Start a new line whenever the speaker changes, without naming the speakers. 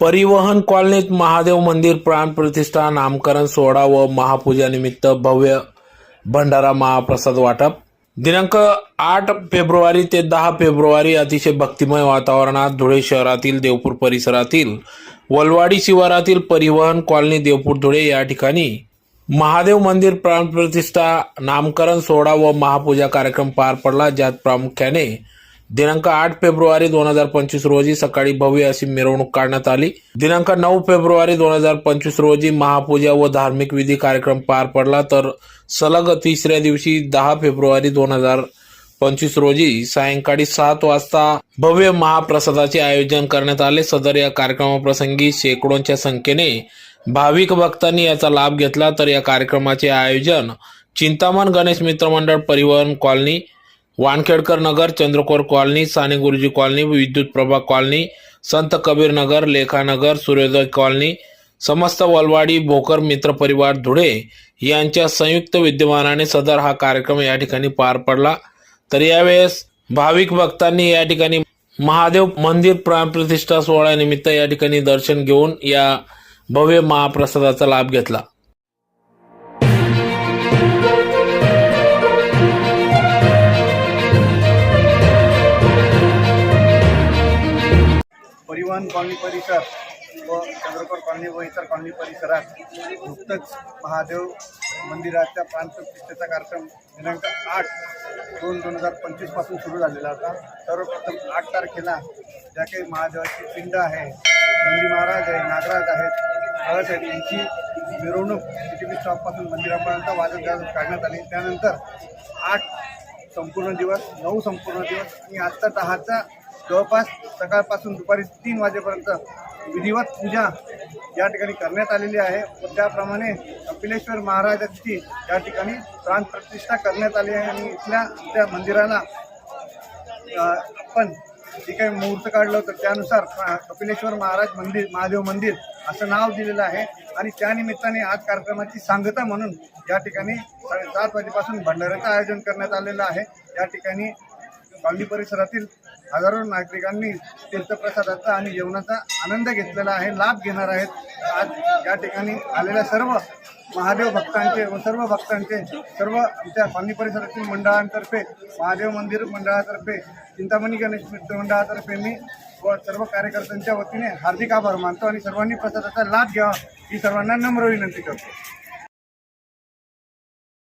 परिवहन कॉलनीत महादेव मंदिर प्राण प्रतिष्ठा नामकरण सोहळा व महापूजानिमित्त भव्य भंडारा महाप्रसाद वाटप दिनांक 8 फेब्रुवारी ते 10 फेब्रुवारी अतिशय भक्तिमय वातावरणात धुळे शहरातील देवपूर परिसरातील वलवाडी शिवारातील परिवहन कॉलनी देवपूर धुळे या ठिकाणी महादेव मंदिर प्राण प्रतिष्ठा नामकरण सोहळा व महापूजा कार्यक्रम पार पडला, ज्यात प्रामुख्याने दिनांक 8 फेब्रुवारी 2025 रोजी सकाळी भव्य अशी मिरवणूक काढण्यात आली। दिनांक 9 फेब्रुवारी 2025 रोजी महापूजा व धार्मिक विधी कार्यक्रम पार पडला, तर सलग तिसऱ्या दिवशी 10 फेब्रुवारी 2025 रोजी सायंकाळी 7 वाजता भव्य महाप्रसादाचे आयोजन करण्यात आले। सदर या कार्यक्रमाप्रसंगी शेकडोंच्या संख्येने भाविक भक्तांनी याचा लाभ घेतला। तर या कार्यक्रमाचे आयोजन चिंतामण गणेश मित्र मंडळ, परिवहन कॉलनी, वानखेडकर नगर, चंद्रकोर कॉलनी, साने गुरुजी कॉलनी, विद्युत प्रभा कॉलनी, संत कबीर नगर, लेखा नगर, सूर्योदय कॉलनी, समस्त वलवाडी भोकर मित्र परिवार धुळे यांच्या संयुक्त विद्यमानाने सदर हा कार्यक्रम या ठिकाणी पार पडला। तर यावेळेस भाविक भक्तांनी या ठिकाणी महादेव मंदिर प्राण प्रतिष्ठा सोहळ्यानिमित्त या ठिकाणी दर्शन घेऊन या भव्य महाप्रसादाचा लाभ घेतला।
परिवहन कॉलनी परिसर व चंद्रकोर कॉलनी व इतर कॉलनी परिसरात नुकतंच महादेव मंदिराच्या प्राणप्रतिष्ठेचा कार्यक्रम दिनांक 8/2/2025 पासून सुरू झालेला होता। सर्वप्रथम 8 तारखेला ज्या काही महादेवाची पिंड आहे, नंदी महाराज आहे, नागराज आहेत, कळस आहेत, यांची मिरवणूक टीटीपी स्टॉपपासून मंदिरापर्यंत वाजत गाजत काढण्यात आली। त्यानंतर 8 संपूर्ण दिवस, 9 संपूर्ण दिवस आणि आजचा 10चा जवळपास सकाळपासून दुपारी 3 वाजेपर्यंत विधिवत पूजा या ठिकाणी करण्यात आलेली आहे व त्याप्रमाणे कपिलेश्वर महाराजांची या ठिकाणी प्राण प्रतिष्ठा करण्यात आली आहे आणि इथल्या त्या मंदिराला आपण जे काही मुहूर्त काढलं होतं त्यानुसार कपिलेश्वर महाराज मंदिर, महादेव मंदिर असं नाव दिलेलं आहे आणि त्यानिमित्ताने आज कार्यक्रमाची सांगता म्हणून या ठिकाणी 7:30 वाजेपासून भंडाऱ्याचं आयोजन करण्यात आलेलं आहे। या ठिकाणी कॉलनी परिसरातील हजारो नागरिकांनी तीर्थप्रसादाचा आणि जेवणाचा आनंद घेतलेला आहे, लाभ घेणार आहेत। आज या ठिकाणी आलेल्या सर्व महादेव भक्तांचे व सर्व भक्तांचे, सर्व आमच्या कॉलनी परिसरातील मंडळांतर्फे, महादेव मंदिर मंडळातर्फे, चिंतामणी गणेश मित्र मंडळातर्फे मी व सर्व कार्यकर्त्यांच्या वतीने हार्दिक आभार मानतो आणि सर्वांनी प्रसादाचा लाभ घ्यावा ही सर्वांना नम्र विनंती करतो।